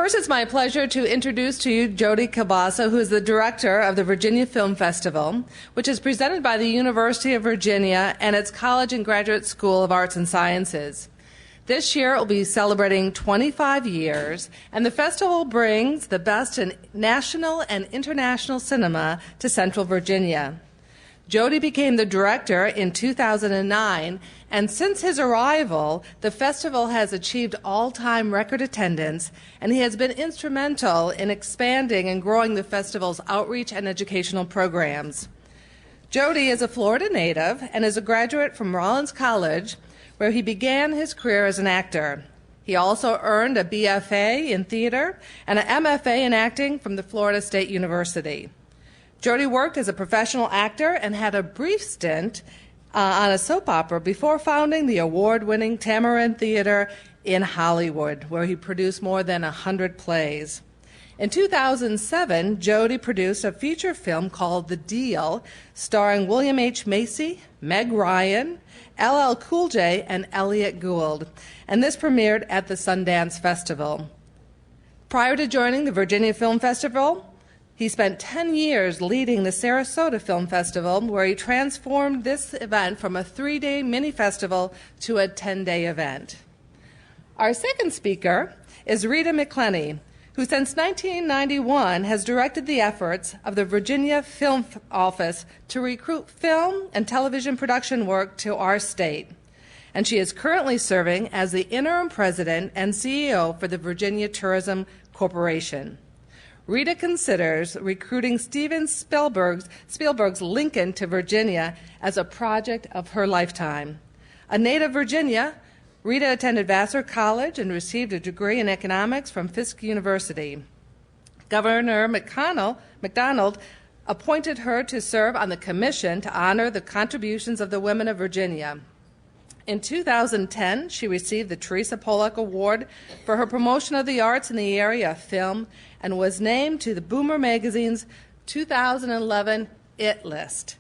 First, it's my pleasure to introduce to you Jody Kielbasa, who is the director of the Virginia Film Festival, which is presented by the University of Virginia and its College and Graduate School of Arts and Sciences. This year it will be celebrating 25 years, and the festival brings the best in national and international cinema to Central Virginia. Jody became the director in 2009, and since his arrival, the festival has achieved all-time record attendance, and he has been instrumental in expanding and growing the festival's outreach and educational programs. Jody is a Florida native and is a graduate from Rollins College, where he began his career as an actor. He also earned a BFA in theater and an MFA in acting from the Florida State University. Jody worked as a professional actor and had a brief stint on a soap opera before founding the award-winning Tamarind Theater in Hollywood, where he produced more than 100 plays. In 2007, Jody produced a feature film called The Deal, starring William H. Macy, Meg Ryan, LL Cool J, and Elliot Gould, and this premiered at the Sundance Festival. Prior to joining the Virginia Film Festival, he spent 10 years leading the Sarasota Film Festival, where he transformed this event from a 3-day mini-festival to a 10-day event. Our second speaker is Rita McClenny, who since 1991 has directed the efforts of the Virginia Film Office to recruit film and television production work to our state. And she is currently serving as the interim president and CEO for the Virginia Tourism Corporation. Rita considers recruiting Steven Spielberg's Lincoln to Virginia as a project of her lifetime. A native Virginia, Rita attended Vassar College and received a degree in economics from Fisk University. Governor McDonald appointed her to serve on the commission to honor the contributions of the women of Virginia. In 2010, she received the Teresa Pollock Award for her promotion of the arts in the area of film and was named to the Boomer Magazine's 2011 IT List.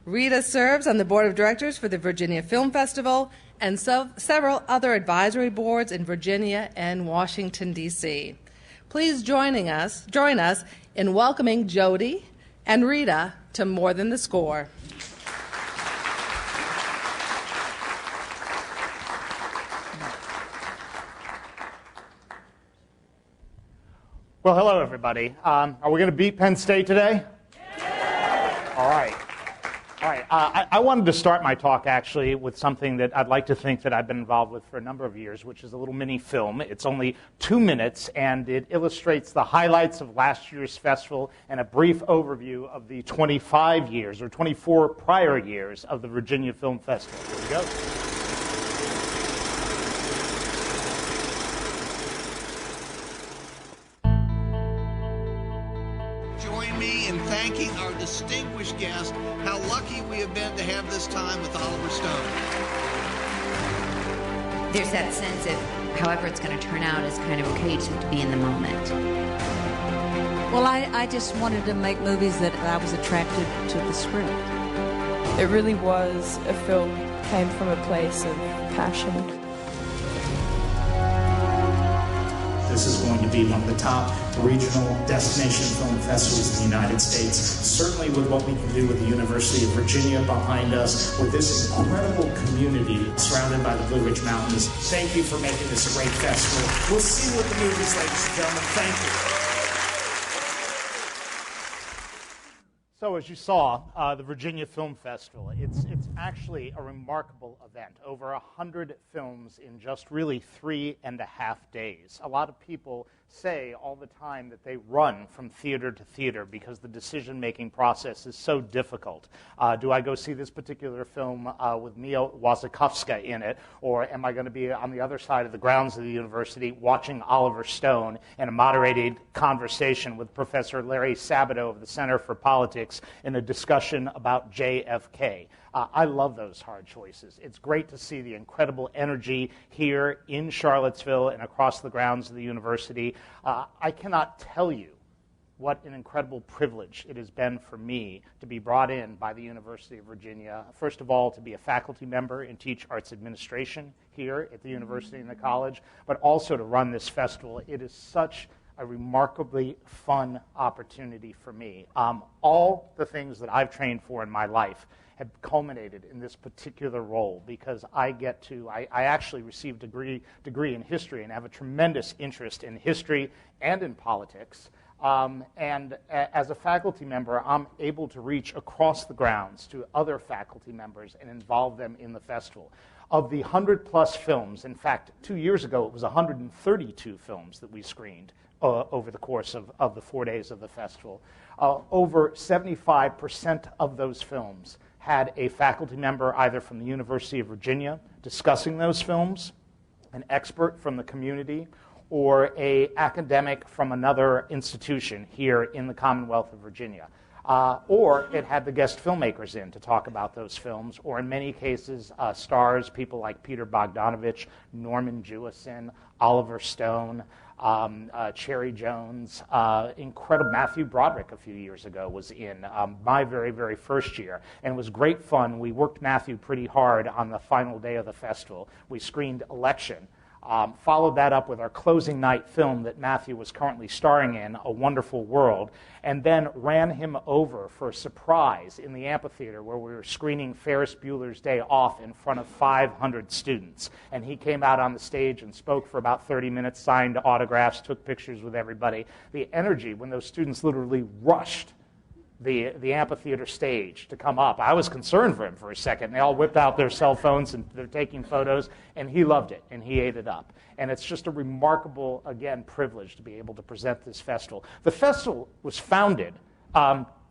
Rita serves on the board of directors for the Virginia Film Festival and several other advisory boards in Virginia and Washington, D.C. Please join us in welcoming Jody and Rita to More Than the Score. Well, hello, everybody. Are we going to beat Penn State today? Yeah. All right. I wanted to start my talk, actually, with something that I'd like to think that I've been involved with for a number of years, which is a little mini film. It's only 2 minutes, and it illustrates the highlights of last year's festival and a brief overview of the 25 years, or 24 prior years, of the Virginia Film Festival. Here we go. Thanking our distinguished guest, how lucky we have been to have this time with Oliver Stone. There's that sense of however it's going to turn out is kind of okay to be in the moment. Well, I just wanted to make movies that I was attracted to the script. It really was a film that came from a place of passion. This is going to be one of the top regional destination film festivals in the United States. Certainly with what we can do with the University of Virginia behind us, with this incredible community surrounded by the Blue Ridge Mountains. Thank you for making this a great festival. We'll see you at the movies, ladies and gentlemen. Thank you. So as you saw, the Virginia Film Festival, it's actually a remarkable event. Over 100 films in just really 3.5 days. A lot of people say all the time that they run from theater to theater because the decision-making process is so difficult. Do I go see this particular film with Mia Wasikowska in it, or am I going to be on the other side of the grounds of the university watching Oliver Stone in a moderated conversation with Professor Larry Sabato of the Center for Politics in a discussion about JFK? I love those hard choices. It's great to see the incredible energy here in Charlottesville and across the grounds of the university. I cannot tell you what an incredible privilege it has been for me to be brought in by the University of Virginia. First of all, to be a faculty member and teach arts administration here at the university and the college, but also to run this festival. It is such a remarkably fun opportunity for me. All the things that I've trained for in my life have culminated in this particular role because I actually received a degree in history and have a tremendous interest in history and in politics. As a faculty member, I'm able to reach across the grounds to other faculty members and involve them in the festival. Of the 100-plus films, in fact, 2 years ago, it was 132 films that we screened over the course of the 4 days of the festival. Over 75% of those films had a faculty member either from the University of Virginia discussing those films, an expert from the community, or an academic from another institution here in the Commonwealth of Virginia. Or it had the guest filmmakers in to talk about those films, or in many cases, stars, people like Peter Bogdanovich, Norman Jewison, Oliver Stone, Cherry Jones, incredible. Matthew Broderick a few years ago was in my very, very first year, and it was great fun. We worked Matthew pretty hard on the final day of the festival. We screened Election. Followed that up with our closing night film that Matthew was currently starring in, A Wonderful World, and then ran him over for a surprise in the amphitheater where we were screening Ferris Bueller's Day Off in front of 500 students. And he came out on the stage and spoke for about 30 minutes, signed autographs, took pictures with everybody. The energy when those students literally rushed the amphitheater stage to come up. I was concerned for him for a second. They all whipped out their cell phones and they're taking photos, and he loved it, and he ate it up. And it's just a remarkable, again, privilege to be able to present this festival. The festival was founded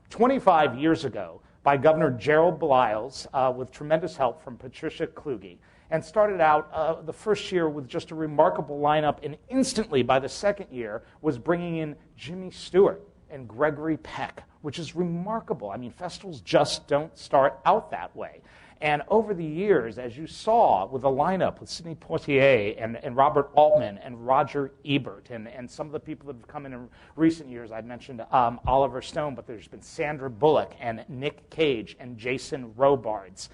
25 years ago by Governor Gerald Baliles with tremendous help from Patricia Kluge, and started out the first year with just a remarkable lineup, and instantly by the second year was bringing in Jimmy Stewart and Gregory Peck, which is remarkable. I mean, festivals just don't start out that way. And over the years, as you saw with the lineup with Sidney Poitier and Robert Altman and Roger Ebert and some of the people that have come in recent years, I mentioned Oliver Stone, but there's been Sandra Bullock and Nick Cage and Jason Robards.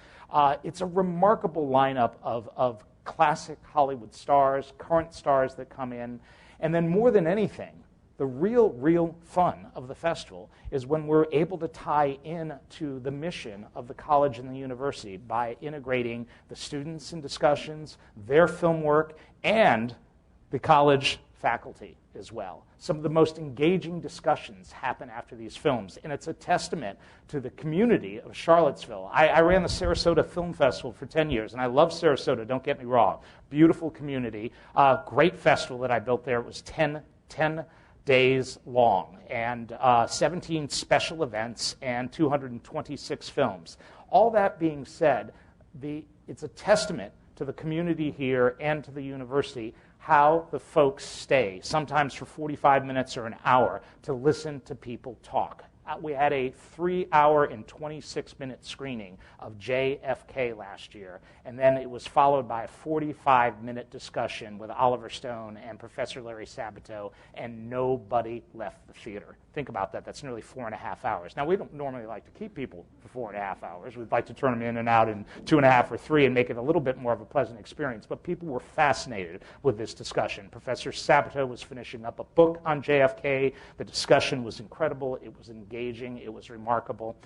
It's a remarkable lineup of classic Hollywood stars, current stars that come in, and then more than anything, the real fun of the festival is when we're able to tie in to the mission of the college and the university by integrating the students in discussions, their film work, and the college faculty as well. Some of the most engaging discussions happen after these films, and it's a testament to the community of Charlottesville. I ran the Sarasota Film Festival for 10 years, and I love Sarasota, don't get me wrong. Beautiful community, great festival that I built there. It was 10 days long, and 17 special events and 226 films. All that being said, it's a testament to the community here and to the university how the folks stay, sometimes for 45 minutes or an hour, to listen to people talk. We had a 3-hour and 26-minute screening of JFK last year, and then it was followed by a 45-minute discussion with Oliver Stone and Professor Larry Sabato, and nobody left the theater. Think about that. That's nearly 4.5 hours. Now, we don't normally like to keep people for 4.5 hours. We'd like to turn them in and out in 2.5 or 3 and make it a little bit more of a pleasant experience, but people were fascinated with this discussion. Professor Sabato was finishing up a book on JFK. The discussion was incredible. It was engaging. It was remarkable.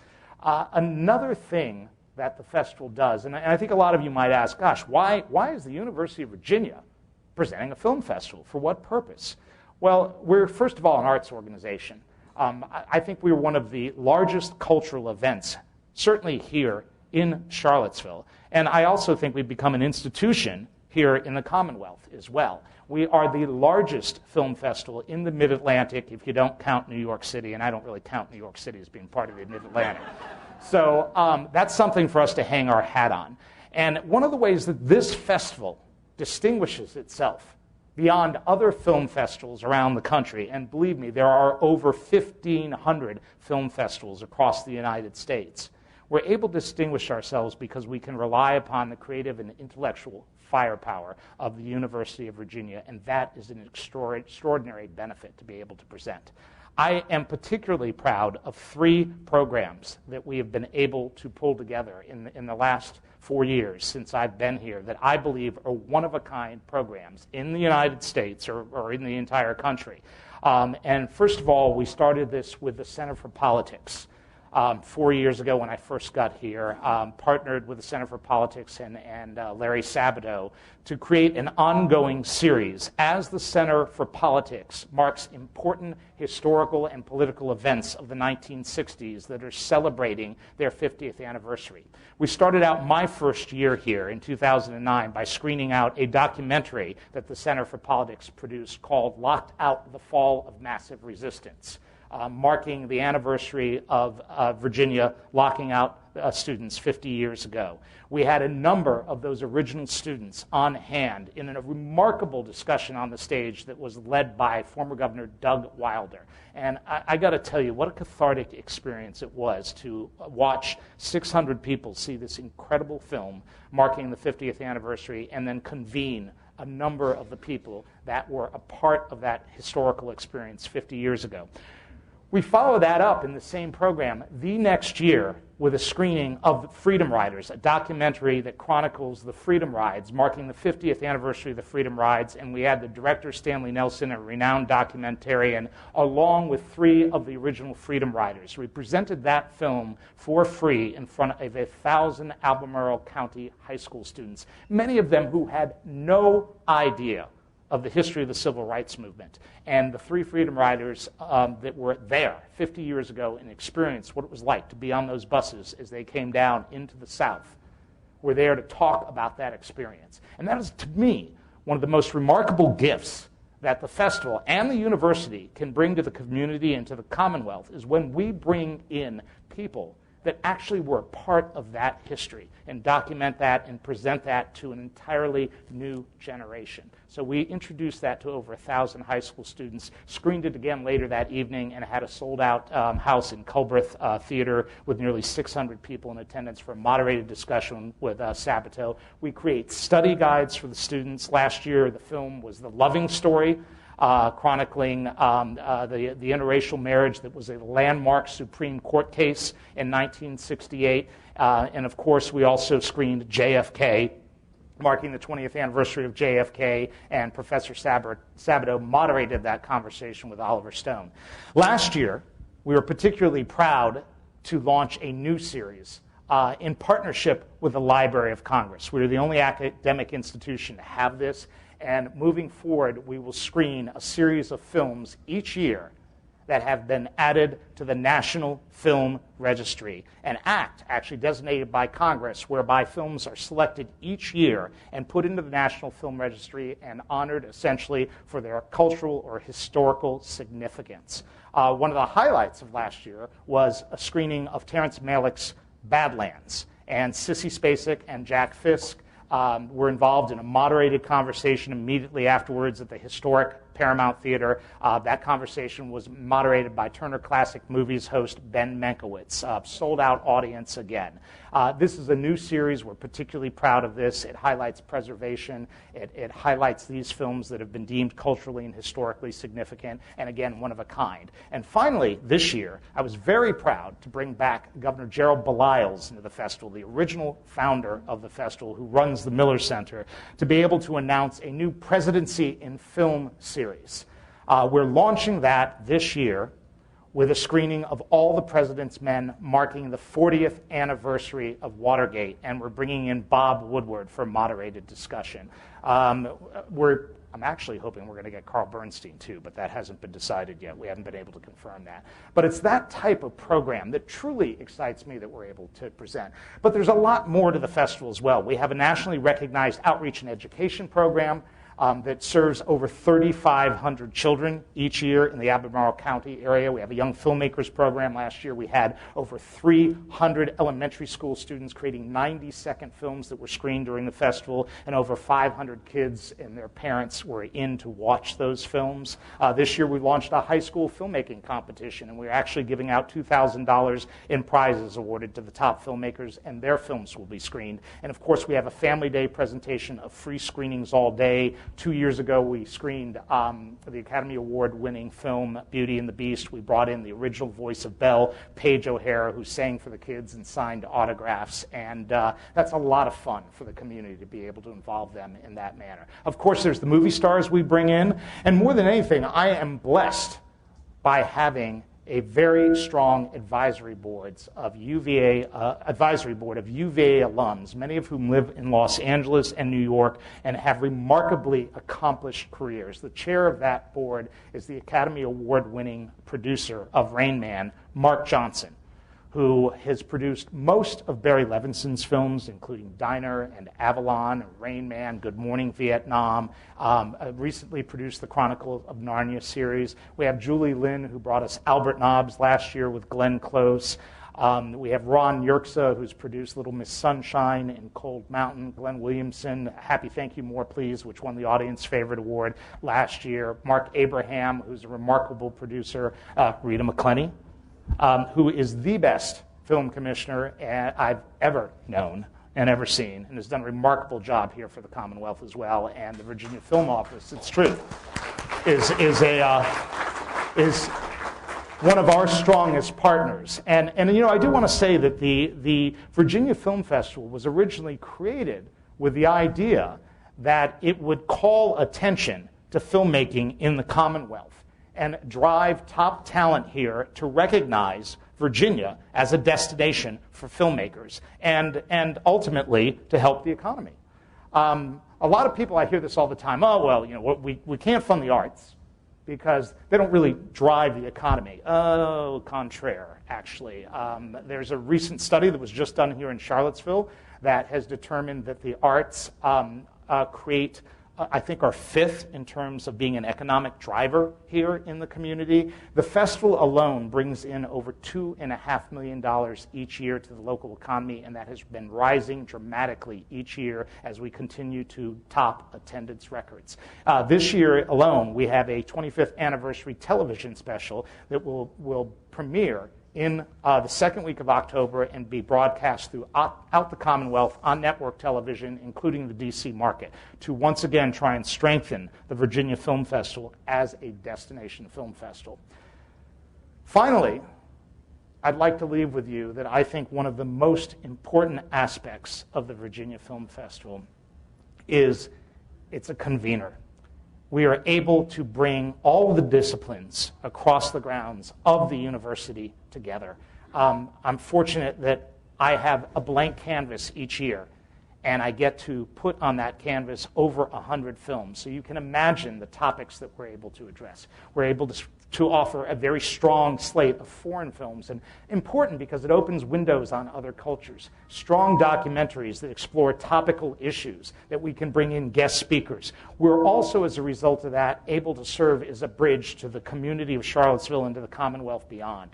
Another thing that the festival does, and I think a lot of you might ask, gosh, why is the University of Virginia presenting a film festival? For what purpose? Well, we're, first of all, an arts organization. I think we're one of the largest cultural events, certainly here in Charlottesville. And I also think we've become an institution here in the Commonwealth as well. We are the largest film festival in the Mid-Atlantic, if you don't count New York City, and I don't really count New York City as being part of the Mid-Atlantic. So that's something for us to hang our hat on. And one of the ways that this festival distinguishes itself beyond other film festivals around the country, and believe me, there are over 1,500 film festivals across the United States, we're able to distinguish ourselves because we can rely upon the creative and intellectual firepower of the University of Virginia, and that is an extraordinary benefit to be able to present. I am particularly proud of 3 programs that we have been able to pull together in the last 4 years since I've been here that I believe are one-of-a-kind programs in the United States or in the entire country. And first of all, we started this with the Center for Politics. 4 years ago when I first got here, partnered with the Center for Politics and Larry Sabato to create an ongoing series as the Center for Politics marks important historical and political events of the 1960s that are celebrating their 50th anniversary. We started out my first year here in 2009 by screening out a documentary that the Center for Politics produced called Locked Out: The Fall of Massive Resistance. Marking the anniversary of Virginia locking out students 50 years ago. We had a number of those original students on hand in a remarkable discussion on the stage that was led by former Governor Doug Wilder. And I got to tell you, what a cathartic experience it was to watch 600 people see this incredible film marking the 50th anniversary and then convene a number of the people that were a part of that historical experience 50 years ago. We follow that up in the same program the next year with a screening of Freedom Riders, a documentary that chronicles the Freedom Rides, marking the 50th anniversary of the Freedom Rides. And we had the director, Stanley Nelson, a renowned documentarian, along with 3 of the original Freedom Riders. We presented that film for free in front of 1,000 Albemarle County high school students, many of them who had no idea of the history of the civil rights movement. And the 3 Freedom Riders that were there 50 years ago and experienced what it was like to be on those buses as they came down into the South were there to talk about that experience. And that is, to me, one of the most remarkable gifts that the festival and the university can bring to the community and to the Commonwealth is when we bring in people that actually were a part of that history and document that and present that to an entirely new generation. So we introduced that to over 1,000 high school students, screened it again later that evening, and had a sold-out house in Culbreth Theater with nearly 600 people in attendance for a moderated discussion with Sabato. We create study guides for the students. Last year, the film was The Loving Story, chronicling the interracial marriage that was a landmark Supreme Court case in 1968. And of course, we also screened JFK, marking the 20th anniversary of JFK, and Professor Sabato moderated that conversation with Oliver Stone. Last year, we were particularly proud to launch a new series in partnership with the Library of Congress. We are the only academic institution to have this. And moving forward, we will screen a series of films each year that have been added to the National Film Registry, an act actually designated by Congress whereby films are selected each year and put into the National Film Registry and honored essentially for their cultural or historical significance. One of the highlights of last year was a screening of Terrence Malick's Badlands, and Sissy Spacek and Jack Fisk were involved in a moderated conversation immediately afterwards at the historic Paramount Theater. That conversation was moderated by Turner Classic Movies host Ben Mankiewicz. Sold-out audience again. This is a new series. We're particularly proud of this. It highlights preservation. It highlights these films that have been deemed culturally and historically significant, and again, one of a kind. And finally, this year, I was very proud to bring back Governor Gerald Baliles into the festival, the original founder of the festival who runs the Miller Center, to be able to announce a new Presidency in Film series. We're launching that this year with a screening of All the President's Men, marking the 40th anniversary of Watergate, and we're bringing in Bob Woodward for moderated discussion. I'm actually hoping we're going to get Carl Bernstein too, but that hasn't been decided yet. We haven't been able to confirm that. But it's that type of program that truly excites me that we're able to present. But there's a lot more to the festival as well. We have a nationally recognized outreach and education program that serves over 3,500 children each year in the Albemarle County area. We have a young filmmakers program. Last year we had over 300 elementary school students creating 90-second films that were screened during the festival, and over 500 kids and their parents were in to watch those films. This year we launched a high school filmmaking competition, and we're actually giving out $2,000 in prizes awarded to the top filmmakers, and their films will be screened. And of course we have a Family Day presentation of free screenings all day, 2 years ago, we screened the Academy Award-winning film Beauty and the Beast. We brought in the original voice of Belle, Paige O'Hara, who sang for the kids and signed autographs. And that's a lot of fun for the community to be able to involve them in that manner. Of course, there's the movie stars we bring in. And more than anything, I am blessed by having a very strong advisory board of UVA alums, many of whom live in Los Angeles and New York and have remarkably accomplished careers. The chair of that board is the Academy Award-winning producer of Rain Man, Mark Johnson, who has produced most of Barry Levinson's films, including Diner and Avalon, Rain Man, Good Morning Vietnam, recently produced the Chronicle of Narnia series. We have Julie Lynn, who brought us Albert Nobbs last year with Glenn Close. We have Ron Yerxa, who's produced Little Miss Sunshine and Cold Mountain. Glenn Williamson, Happy Thank You More Please, which won the Audience Favorite Award last year. Mark Abraham, who's a remarkable producer. Rita McClenny, who is the best film commissioner I've ever known and ever seen, and has done a remarkable job here for the Commonwealth as well. And the Virginia Film Office, it's true, is one of our strongest partners. And you know, I do want to say that the Virginia Film Festival was originally created with the idea that it would call attention to filmmaking in the Commonwealth and drive top talent here to recognize Virginia as a destination for filmmakers and ultimately to help the economy. A lot of people, I hear this all the time, oh, well, you know, we can't fund the arts because they don't really drive the economy. Oh, contraire, actually. There's a recent study that was just done here in Charlottesville that has determined that the arts create, I think, are fifth in terms of being an economic driver here in the community. The festival alone brings in over $2.5 million each year to the local economy, and that has been rising dramatically each year as we continue to top attendance records. This year alone, we have a 25th anniversary television special that will premiere in the second week of October and be broadcast throughout the Commonwealth on network television, including the D.C. market, to once again try and strengthen the Virginia Film Festival as a destination film festival. Finally, I'd like to leave with you that I think one of the most important aspects of the Virginia Film Festival is it's a convener. We are able to bring all of the disciplines across the grounds of the university together. I'm fortunate that I have a blank canvas each year, and I get to put on that canvas over 100 films. So you can imagine the topics that we're able to address. We're able to offer a very strong slate of foreign films, and important because it opens windows on other cultures. Strong documentaries that explore topical issues that we can bring in guest speakers. We're also, as a result of that, able to serve as a bridge to the community of Charlottesville and to the Commonwealth beyond.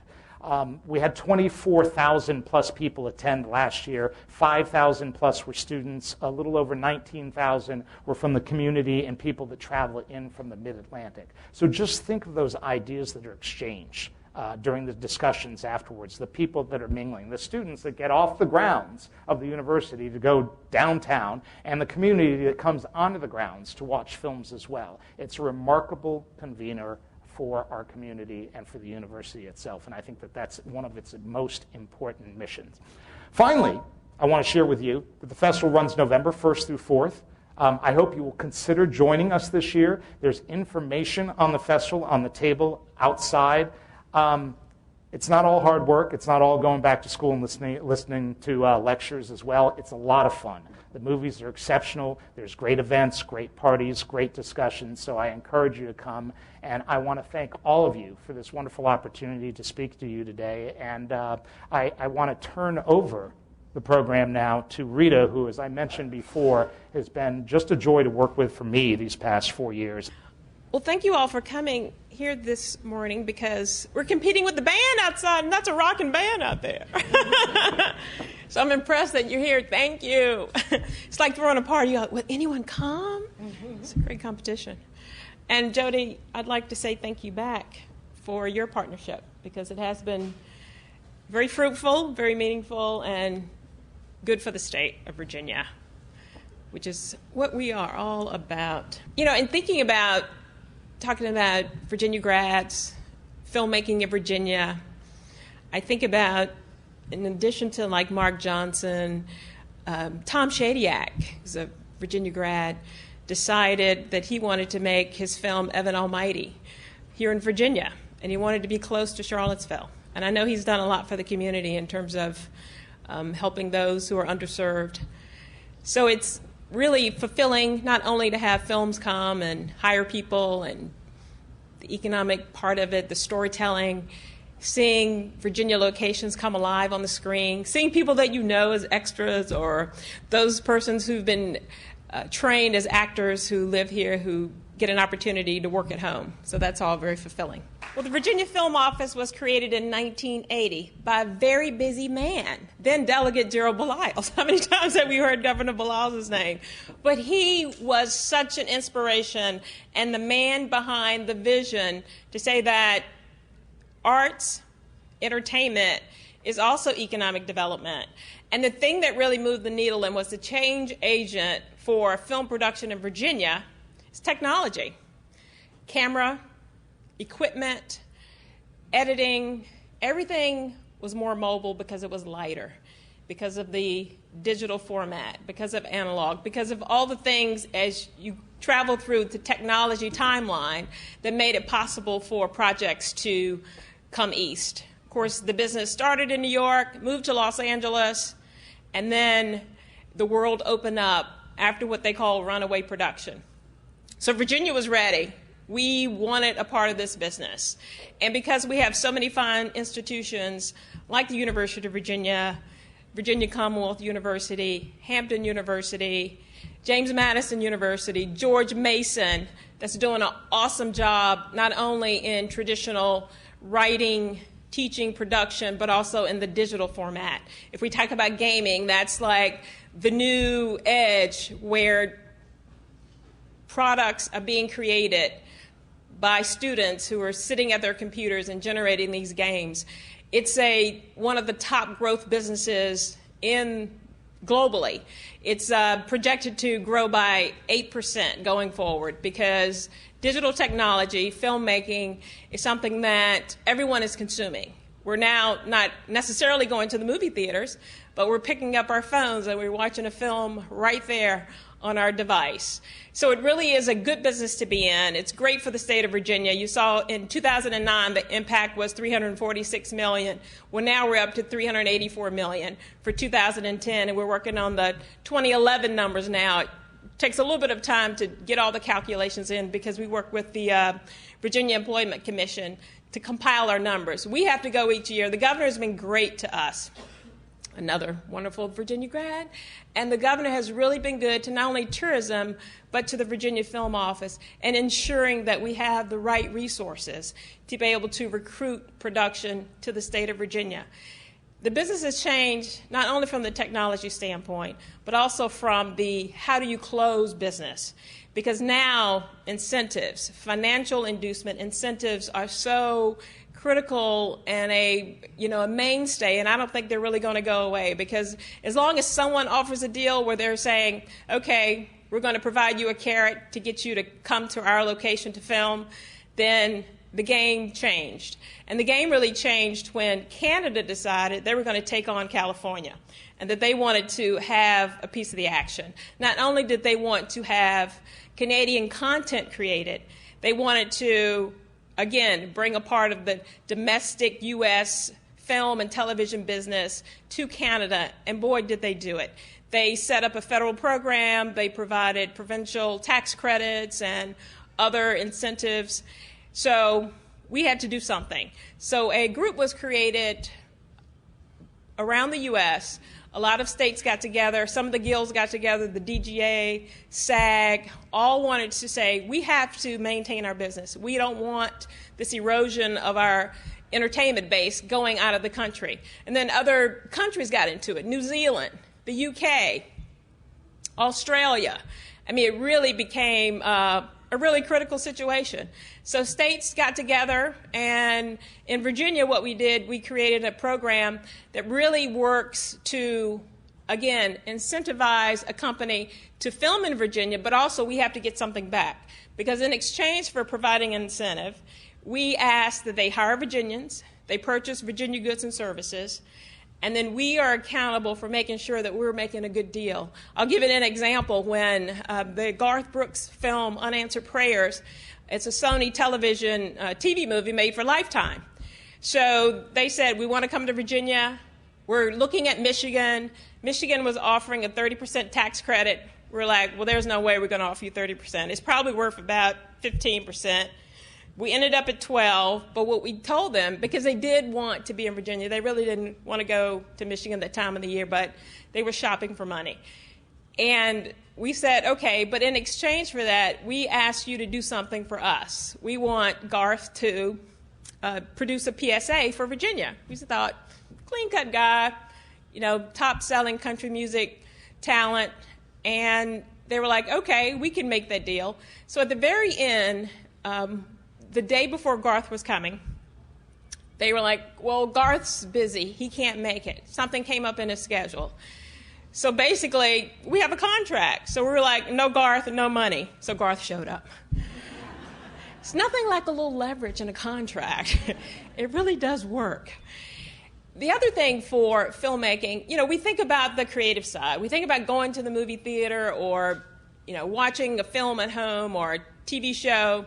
We had 24,000 plus people attend last year. 5,000 plus were students. A little over 19,000 were from the community and people that travel in from the mid-Atlantic. So just think of those ideas that are exchanged during the discussions afterwards, the people that are mingling, the students that get off the grounds of the university to go downtown, and the community that comes onto the grounds to watch films as well. It's a remarkable convener for our community and for the university itself, and I think that that's one of its most important missions. Finally, I want to share with you that the festival runs November 1st through 4th. I hope you will consider joining us this year. There's information on the festival on the table outside. It's not all hard work. It's not all going back to school and listening to lectures as well. It's a lot of fun. The movies are exceptional. There's great events, great parties, great discussions. So I encourage you to come. And I want to thank all of you for this wonderful opportunity to speak to you today. And I want to turn over the program now to Rita, who, as I mentioned before, has been just a joy to work with for me these past 4 years. Well, thank you all for coming here this morning because we're competing with the band outside, and that's a rocking band out there. So I'm impressed that you're here. Thank you. It's like throwing a party. You're like, will anyone come? It's a great competition. And Jody, I'd like to say thank you back for your partnership because it has been very fruitful, very meaningful, and good for the state of Virginia. which is what we are all about. You know, in thinking about, talking about Virginia grads, filmmaking in Virginia, I think about, in addition to like Mark Johnson, Tom Shadyac, who's a Virginia grad, decided that he wanted to make his film Evan Almighty here in Virginia, and he wanted to be close to Charlottesville. And I know he's done a lot for the community in terms of helping those who are underserved. So it's really fulfilling not only to have films come and hire people and the economic part of it, the storytelling, seeing Virginia locations come alive on the screen, seeing people that you know as extras or those persons who've been trained as actors who live here who get an opportunity to work at home. So that's all very fulfilling. Well, the Virginia Film Office was created in 1980 by a very busy man, then Delegate Gerald Belials. How many times have we heard Governor Belials' name? But he was such an inspiration and the man behind the vision to say that arts, entertainment is also economic development. And the thing that really moved the needle and was the change agent for film production in Virginia is technology. Camera, equipment, editing, everything was more mobile because it was lighter, because of the digital format, because of analog, because of all the things as you travel through the technology timeline that made it possible for projects to come east. Of course, the business started in New York, moved to Los Angeles, and then the world opened up after what they call runaway production. So Virginia was ready. We wanted a part of this business. And because we have so many fine institutions like the University of Virginia, Virginia Commonwealth University, Hampton University, James Madison University, George Mason, that's doing an awesome job not only in traditional writing, teaching, production, but also in the digital format. If we talk about gaming, that's like the new edge where products are being created by students who are sitting at their computers and generating these games. It's one of the top growth businesses globally. It's projected to grow by 8% going forward because digital technology, filmmaking, is something that everyone is consuming. We're now not necessarily going to the movie theaters, but we're picking up our phones and we're watching a film right there on our device. So it really is a good business to be in. It's great for the state of Virginia. You saw in 2009 the impact was $346 million. Well, now we're up to $384 million for 2010, and we're working on the 2011 numbers now. It takes a little bit of time to get all the calculations in because we work with the Virginia Employment Commission to compile our numbers. We have to go each year. The governor has been great to us. Another wonderful Virginia grad. And the governor has really been good to not only tourism, but to the Virginia Film Office and ensuring that we have the right resources to be able to recruit production to the state of Virginia. The business has changed not only from the technology standpoint, but also from the how do you close business. Because now incentives, financial inducement incentives are so critical and a mainstay, and I don't think they're really going to go away because as long as someone offers a deal where they're saying, okay, we're going to provide you a carrot to get you to come to our location to film, then the game changed. And the game really changed when Canada decided they were going to take on California and that they wanted to have a piece of the action. Not only did they want to have Canadian content created, they wanted to again, bring a part of the domestic U.S. film and television business to Canada, and boy, did they do it. They set up a federal program. They provided provincial tax credits and other incentives. So we had to do something. So a group was created around the U.S. A lot of states got together. Some of the guilds got together, the DGA, SAG, all wanted to say, we have to maintain our business. We don't want this erosion of our entertainment base going out of the country. And then other countries got into it, New Zealand, the UK, Australia. I mean, it really became a really critical situation. So states got together, and in Virginia what we did, we created a program that really works to again, incentivize a company to film in Virginia, but also we have to get something back. Because in exchange for providing an incentive, we ask that they hire Virginians, they purchase Virginia goods and services, and then we are accountable for making sure that we're making a good deal. I'll give it an example. When the Garth Brooks film Unanswered Prayers, it's a Sony television TV movie made for Lifetime. So they said, we want to come to Virginia. We're looking at Michigan. Michigan was offering a 30% tax credit. We're like, well, there's no way we're going to offer you 30%. It's probably worth about 15%. We ended up at 12, but what we told them, because they did want to be in Virginia, they really didn't want to go to Michigan that time of the year, but they were shopping for money. And we said, okay, but in exchange for that, we asked you to do something for us. We want Garth to produce a PSA for Virginia. We thought, clean-cut guy, top-selling country music talent, and they were like, okay, we can make that deal. So at the very end, the day before Garth was coming, they were like, well, Garth's busy. He can't make it. Something came up in his schedule. So basically, we have a contract. So we were like, no Garth, no money. So Garth showed up. It's nothing like a little leverage in a contract. It really does work. The other thing for filmmaking, we think about the creative side. We think about going to the movie theater or, watching a film at home or a TV show.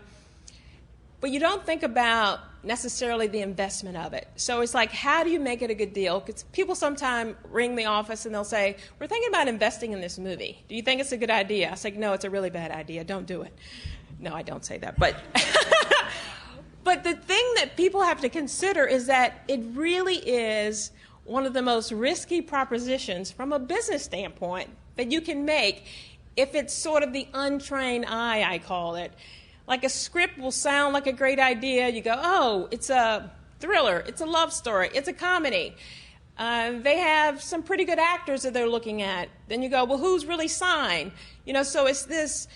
But you don't think about necessarily the investment of it. So it's like, how do you make it a good deal? Because people sometimes ring the office and they'll say, we're thinking about investing in this movie. Do you think it's a good idea? I say, no, it's a really bad idea. Don't do it. No, I don't say that. But, but the thing that people have to consider is that it really is one of the most risky propositions from a business standpoint that you can make if it's sort of the untrained eye, I call it. Like a script will sound like a great idea. You go, oh, it's a thriller, it's a love story, it's a comedy. They have some pretty good actors that they're looking at. Then you go, well, who's really signed? So it's this,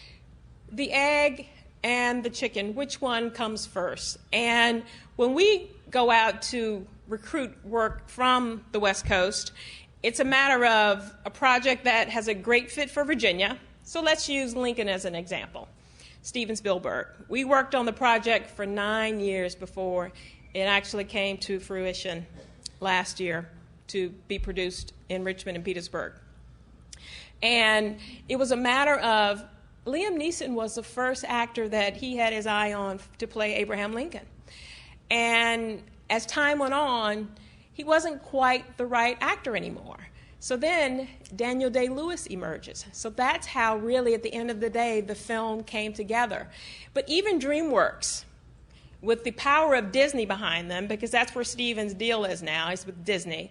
the egg and the chicken, which one comes first? And when we go out to recruit work from the West Coast, it's a matter of a project that has a great fit for Virginia. So let's use Lincoln as an example. Steven Spielberg. We worked on the project for 9 years before it actually came to fruition last year to be produced in Richmond and Petersburg. And it was a matter of, Liam Neeson was the first actor that he had his eye on to play Abraham Lincoln. And as time went on, he wasn't quite the right actor anymore. So then Daniel Day-Lewis emerges. So that's how really at the end of the day the film came together. But even DreamWorks, with the power of Disney behind them, because that's where Steven's deal is now, is with Disney,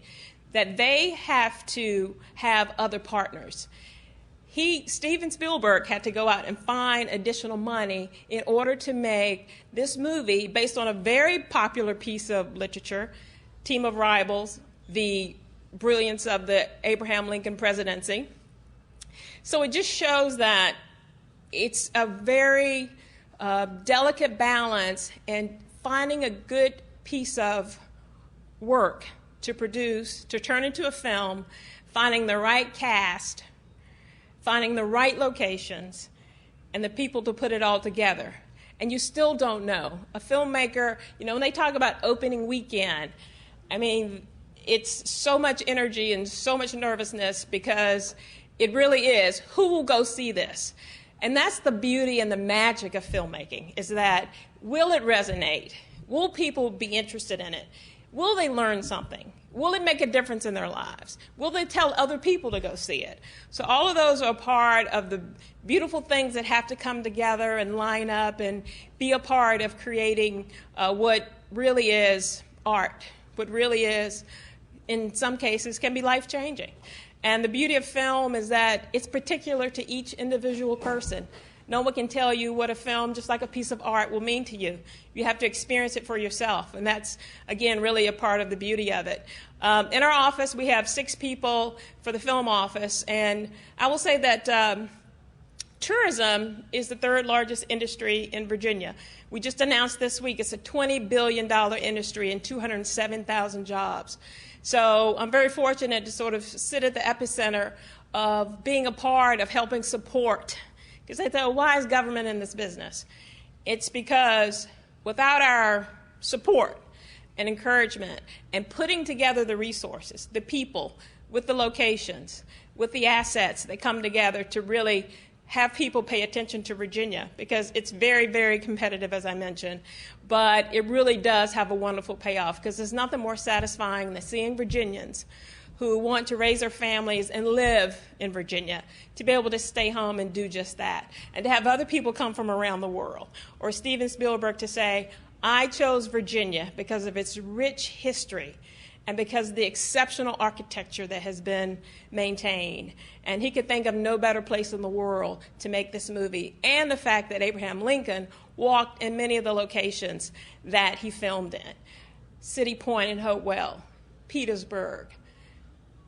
that they have to have other partners. Steven Spielberg had to go out and find additional money in order to make this movie based on a very popular piece of literature, Team of Rivals, the brilliance of the Abraham Lincoln presidency. So it just shows that it's a very delicate balance in finding a good piece of work to produce, to turn into a film, finding the right cast, finding the right locations, and the people to put it all together. And you still don't know. A filmmaker, when they talk about opening weekend, I mean, it's so much energy and so much nervousness because it really is, who will go see this? And that's the beauty and the magic of filmmaking, is that will it resonate? Will people be interested in it? Will they learn something? Will it make a difference in their lives? Will they tell other people to go see it? So all of those are part of the beautiful things that have to come together and line up and be a part of creating what really is art, what really is, in some cases, can be life-changing. And the beauty of film is that it's particular to each individual person. No one can tell you what a film, just like a piece of art, will mean to you. You have to experience it for yourself. And that's, again, really a part of the beauty of it. In our office, we have 6 people for the film office. And I will say that tourism is the third largest industry in Virginia. We just announced this week it's a $20 billion industry and 207,000 jobs. So I'm very fortunate to sort of sit at the epicenter of being a part of helping support. Because they thought, why is government in this business? It's because without our support and encouragement and putting together the resources, the people, with the locations, with the assets that come together to really have people pay attention to Virginia, because it's very, very competitive, as I mentioned, but it really does have a wonderful payoff, because there's nothing more satisfying than seeing Virginians who want to raise their families and live in Virginia to be able to stay home and do just that, and to have other people come from around the world, or Steven Spielberg to say, I chose Virginia because of its rich history and because of the exceptional architecture that has been maintained. And he could think of no better place in the world to make this movie, and the fact that Abraham Lincoln walked in many of the locations that he filmed in. City Point in Hopewell, Petersburg,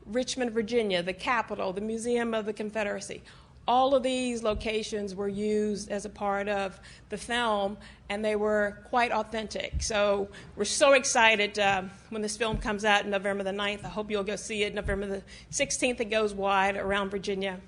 Richmond, Virginia, the Capitol, the Museum of the Confederacy. All of these locations were used as a part of the film, and they were quite authentic. So we're so excited when this film comes out on November the 9th. I hope you'll go see it. November the 16th, it goes wide around Virginia.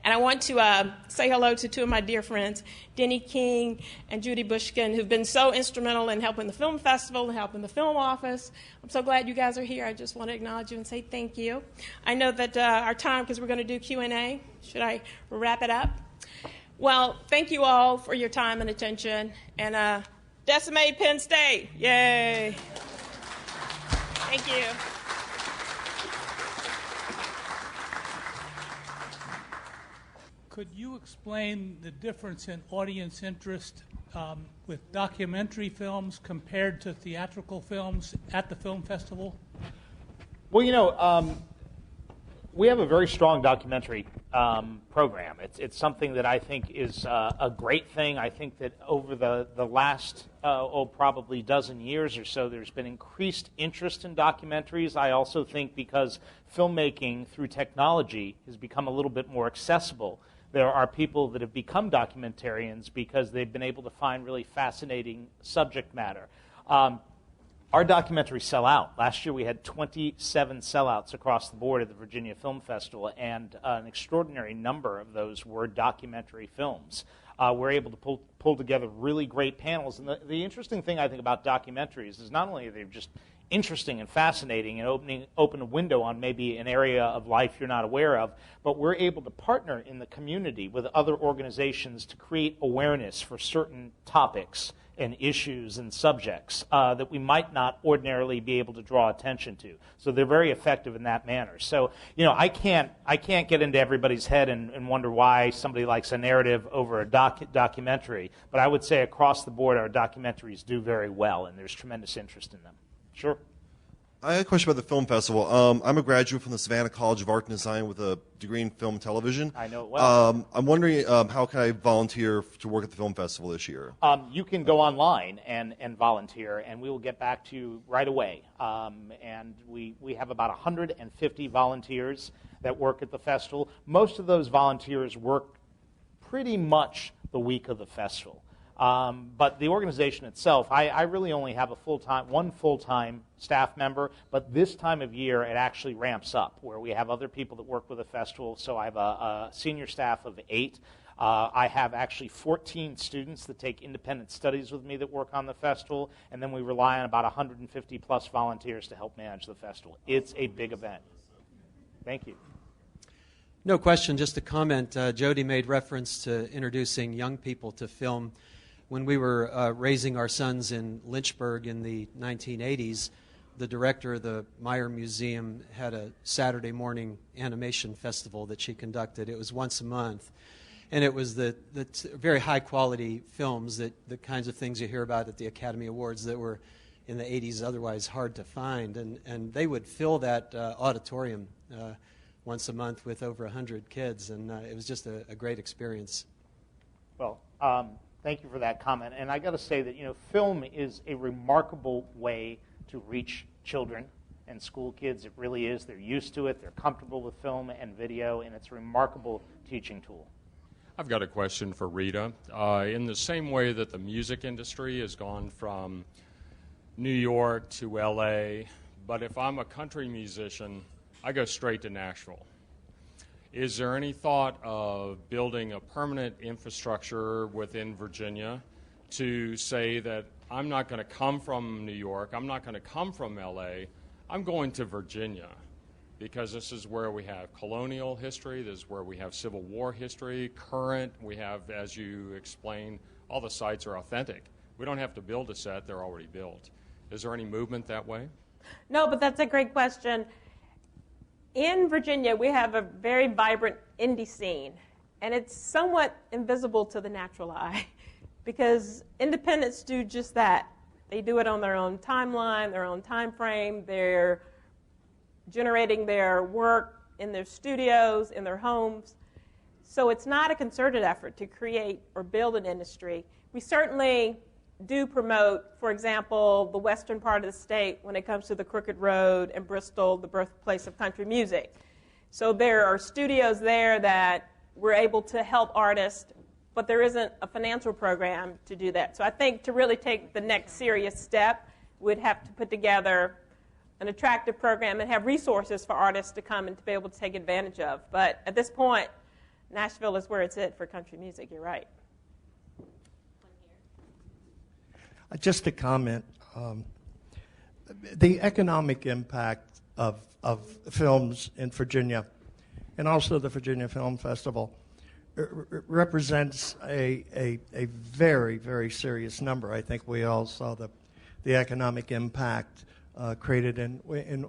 And I want to say hello to two of my dear friends, Denny King and Jody Bushkin, who've been so instrumental in helping the film festival and helping the film office. I'm so glad you guys are here. I just want to acknowledge you and say thank you. I know that our time, because we're going to do Q&A. Should I wrap it up? Well, thank you all for your time and attention. And decimate Penn State. Yay. Thank you. Could you explain the difference in audience interest with documentary films compared to theatrical films at the film festival? Well, we have a very strong documentary program. It's something that I think is a great thing. I think that over the last, probably dozen years or so, there's been increased interest in documentaries. I also think because filmmaking through technology has become a little bit more accessible, there are people that have become documentarians because they've been able to find really fascinating subject matter. Our documentaries sell out. Last year we had 27 sellouts across the board at the Virginia Film Festival, and an extraordinary number of those were documentary films. We're able to pull together really great panels. And the interesting thing I think about documentaries is not only are they just interesting and fascinating and open a window on maybe an area of life you're not aware of, but we're able to partner in the community with other organizations to create awareness for certain topics and issues and subjects that we might not ordinarily be able to draw attention to. So they're very effective in that manner. So, I can't get into everybody's head and wonder why somebody likes a narrative over a documentary, but I would say across the board our documentaries do very well, and there's tremendous interest in them. Sure. I had a question about the film festival. I'm a graduate from the Savannah College of Art and Design with a degree in film and television. I know it well. I'm wondering how can I volunteer to work at the film festival this year? You can go online and volunteer, and we will get back to you right away. And we have about 150 volunteers that work at the festival. Most of those volunteers work pretty much the week of the festival. But the organization itself, I really only have one full-time staff member, but this time of year it actually ramps up where we have other people that work with the festival. So I have a senior staff of 8. I have actually 14 students that take independent studies with me that work on the festival, and then we rely on about 150 plus volunteers to help manage the festival. It's a big event. Thank you. No question, just a comment. Jody made reference to introducing young people to film. When we were raising our sons in Lynchburg in the 1980s, the director of the Meyer Museum had a Saturday morning animation festival that she conducted. It was once a month. And it was the very high-quality films, the kinds of things you hear about at the Academy Awards that were in the 80s otherwise hard to find. And they would fill that auditorium once a month with over 100 kids, and it was just a great experience. Well, thank you for that comment. And I got to say that, film is a remarkable way to reach children and school kids. It really is. They're used to it. They're comfortable with film and video, and it's a remarkable teaching tool. I've got a question for Rita. In the same way that the music industry has gone from New York to LA, but if I'm a country musician, I go straight to Nashville. Is there any thought of building a permanent infrastructure within Virginia to say that I'm not going to come from New York, I'm not going to come from LA, I'm going to Virginia? Because this is where we have colonial history, this is where we have Civil War history, current, we have, as you explained, all the sites are authentic. We don't have to build a set, they're already built. Is there any movement that way? No, but that's a great question. In Virginia, we have a very vibrant indie scene, and it's somewhat invisible to the natural eye because independents do just that. They do it on their own timeline, their own time frame. They're generating their work in their studios, in their homes. So it's not a concerted effort to create or build an industry. We certainly do promote, for example, the western part of the state when it comes to the Crooked Road and Bristol, the birthplace of country music. So there are studios there that we're able to help artists, but there isn't a financial program to do that. So I think to really take the next serious step, we'd have to put together an attractive program and have resources for artists to come and to be able to take advantage of. But at this point, Nashville is where it's at for country music. You're right. Just a comment. The economic impact of films in Virginia and also the Virginia Film Festival represents a very, very serious number. I think we all saw the economic impact created in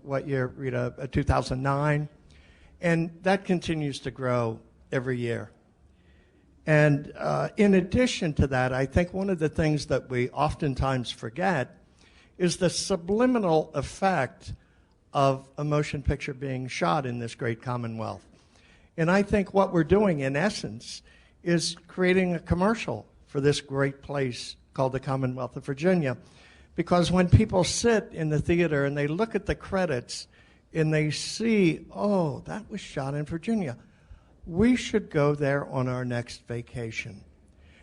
what year, Rita? 2009. And that continues to grow every year. And in addition to that, I think one of the things that we oftentimes forget is the subliminal effect of a motion picture being shot in this great Commonwealth. And I think what we're doing, in essence, is creating a commercial for this great place called the Commonwealth of Virginia. Because when people sit in the theater and they look at the credits and they see, oh, that was shot in Virginia, we should go there on our next vacation.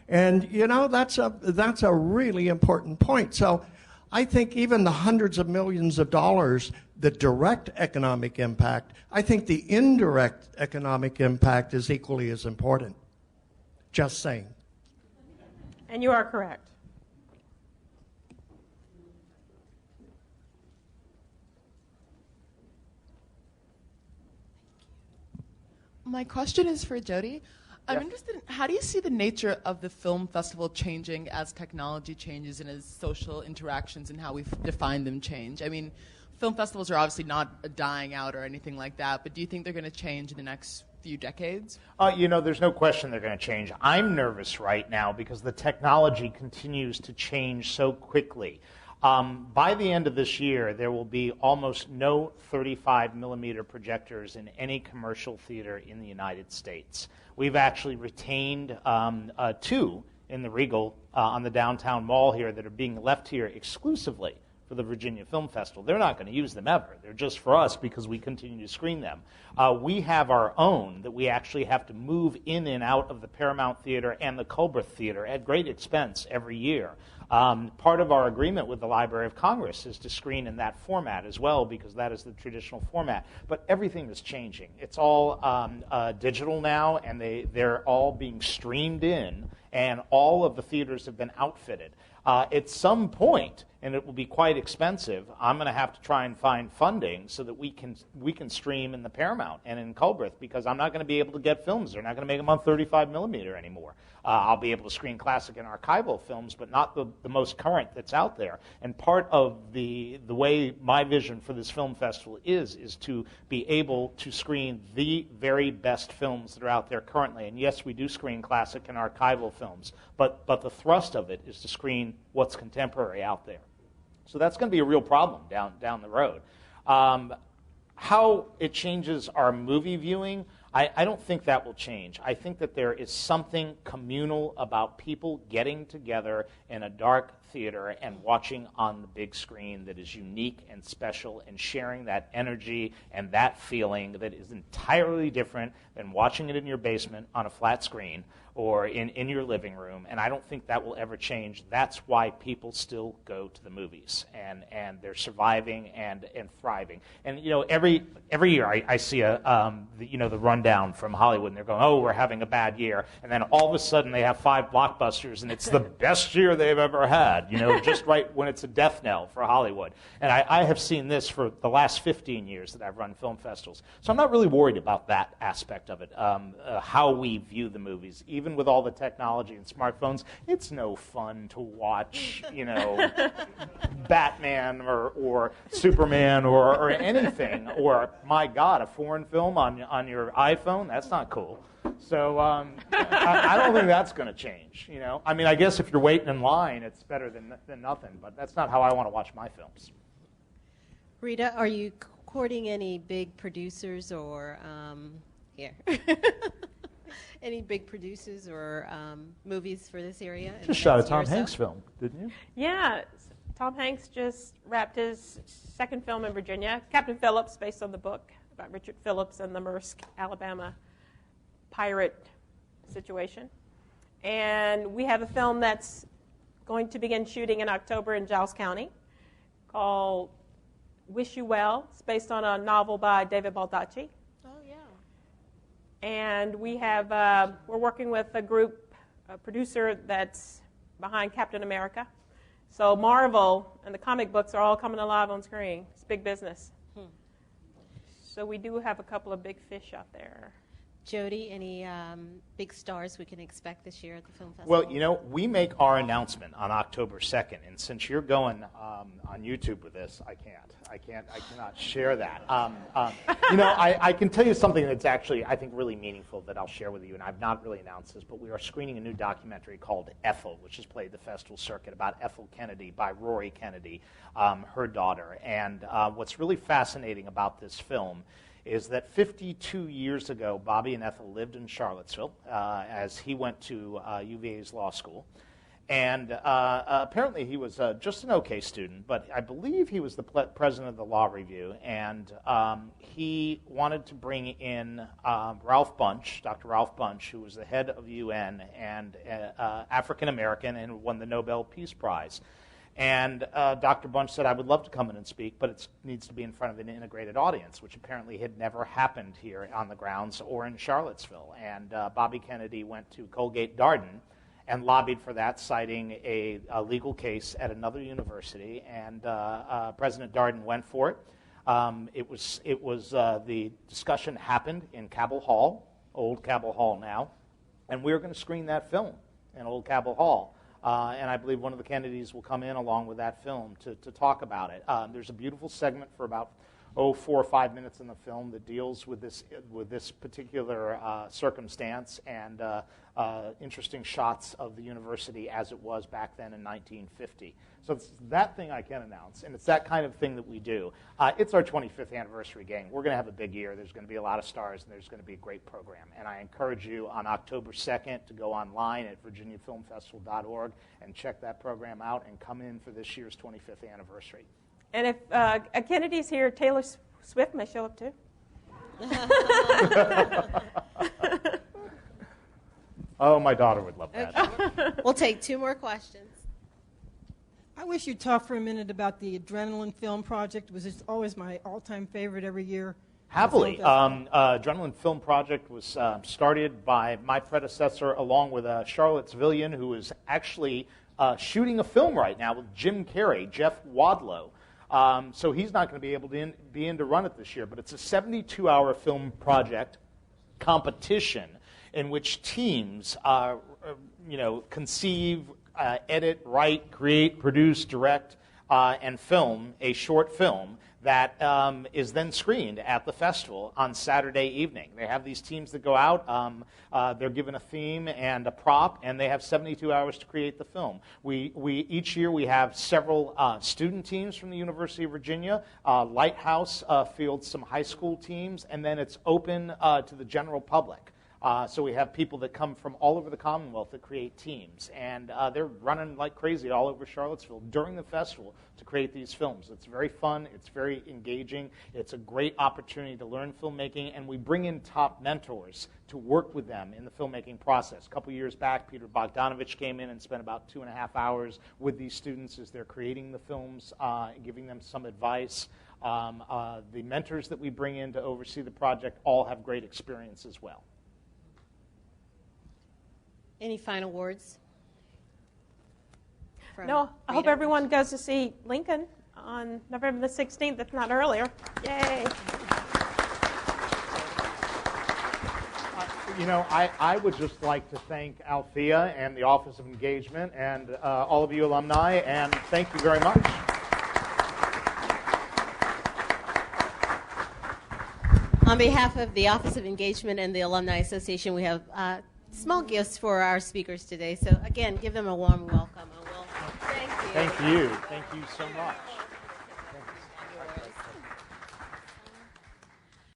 And, you know, that's a really important point. So I think even the hundreds of millions of dollars, the direct economic impact, I think the indirect economic impact is equally as important. Just saying. And you are correct. My question is for Jody. I'm Yeah. interested in how do you see the nature of the film festival changing as technology changes and as social interactions and how we define them change? I mean, film festivals are obviously not dying out or anything like that, but do you think they're going to change in the next few decades? You know, there's no question they're going to change. I'm nervous right now because the technology continues to change so quickly. By the end of this year, there will be almost no 35 millimeter projectors in any commercial theater in the United States. We've actually retained two in the Regal on the downtown mall here that are being left here exclusively for the Virginia Film Festival. They're not going to use them ever. They're just for us because we continue to screen them. We have our own that we actually have to move in and out of the Paramount Theater and the Culbreth Theater at great expense every year. Part of our agreement with the Library of Congress is to screen in that format as well because that is the traditional format. But everything is changing. It's all digital now, and they're all being streamed in, and all of the theaters have been outfitted. At some point, and it will be quite expensive, I'm going to have to try and find funding so that we can stream in the Paramount and in Culbreth because I'm not going to be able to get films. They're not going to make them on 35 millimeter anymore. I'll be able to screen classic and archival films, but not the most current that's out there. And part of the way my vision for this film festival is to be able to screen the very best films that are out there currently. And yes, we do screen classic and archival films, but the thrust of it is to screen what's contemporary out there. So that's going to be a real problem down the road. How it changes our movie viewing, I don't think that will change. I think that there is something communal about people getting together in a dark theater and watching on the big screen that is unique and special, and sharing that energy and that feeling that is entirely different than watching it in your basement on a flat screen or in your living room, and I don't think that will ever change. That's why people still go to the movies, and they're surviving and thriving. And every year I see the rundown from Hollywood, and they're going, oh, we're having a bad year, and then all of a sudden they have 5 blockbusters, and it's the best year they've ever had. Just right when it's a death knell for Hollywood. And I have seen this for the last 15 years that I've run film festivals, so I'm not really worried about that aspect of it. How we view the movies, even with all the technology and smartphones, it's no fun to watch, Batman or Superman or anything, or, my God, a foreign film on your iPhone. That's not cool. So I don't think that's going to change. I mean, I guess if you're waiting in line, it's better than nothing. But that's not how I want to watch my films. Rita, are you courting any big producers or any big producers or movies for this area? You just shot a Tom Hanks film, didn't you? Yeah, Tom Hanks just wrapped his second film in Virginia, Captain Phillips, based on the book about Richard Phillips and the Maersk, Alabama pirate situation. And we have a film that's going to begin shooting in October in Giles County called Wish You Well. It's based on a novel by David Baldacci. Oh, yeah. And we have, we're working with a producer that's behind Captain America. So Marvel and the comic books are all coming alive on screen. It's big business. So we do have a couple of big fish out there. Jody, any big stars we can expect this year at the film festival? Well, we make our announcement on October 2nd, and since you're going on YouTube with this, I cannot share that. I can tell you something that's actually, I think, really meaningful that I'll share with you, and I've not really announced this, but we are screening a new documentary called Ethel, which has played the festival circuit, about Ethel Kennedy by Rory Kennedy, her daughter. And what's really fascinating about this film is that 52 years ago, Bobby and Ethel lived in Charlottesville as he went to UVA's law school. And apparently he was just an okay student, but I believe he was the president of the Law Review, and he wanted to bring in Ralph Bunche, Dr. Ralph Bunche, who was the head of the UN and African-American and won the Nobel Peace Prize. And Dr. Bunche said, I would love to come in and speak, but it needs to be in front of an integrated audience, which apparently had never happened here on the grounds or in Charlottesville. And Bobby Kennedy went to Colgate Darden and lobbied for that, citing a legal case at another university. And President Darden went for it. The discussion happened in Cabell Hall, old Cabell Hall now, and we're going to screen that film in old Cabell Hall. And I believe one of the Kennedys will come in along with that film to talk about it. There's a beautiful segment for about 4 or 5 minutes in the film that deals with this particular circumstance and interesting shots of the university as it was back then in 1950. So it's that thing I can announce, and it's that kind of thing that we do. It's our 25th anniversary gang. We're going to have a big year. There's going to be a lot of stars, and there's going to be a great program. And I encourage you on October 2nd to go online at virginiafilmfestival.org and check that program out and come in for this year's 25th anniversary. And if a Kennedy's here, Taylor Swift may show up too. Oh, my daughter would love that. We'll take 2 more questions. I wish you'd talk for a minute about the Adrenaline Film Project. It was just always my all-time favorite every year. Happily. Adrenaline Film Project was started by my predecessor along with a Charlottesvillian who is actually shooting a film right now with Jim Carrey, Jeff Wadlow. So he's not going to be able to be in to run it this year, but it's a 72-hour film project competition in which teams conceive, edit, write, create, produce, direct, and film a short film that is then screened at the festival on Saturday evening. They have these teams that go out. They're given a theme and a prop, and they have 72 hours to create the film. Each year we have several student teams from the University of Virginia. Lighthouse fields some high school teams, and then it's open to the general public. So we have people that come from all over the Commonwealth that create teams, and they're running like crazy all over Charlottesville during the festival to create these films. It's very fun. It's very engaging. It's a great opportunity to learn filmmaking, and we bring in top mentors to work with them in the filmmaking process. A couple years back, Peter Bogdanovich came in and spent about 2.5 hours with these students as they're creating the films, giving them some advice. The mentors that we bring in to oversee the project all have great experience as well. Any final words? No, I hope everyone goes to see Lincoln on November the 16th, if not earlier. Yay. You know, I would just like to thank Althea and the Office of Engagement and all of you alumni, and thank you very much. On behalf of the Office of Engagement and the Alumni Association, we have small gifts for our speakers today. So again, give them a warm welcome. And we'll thank you. Thank you. Thank you so much.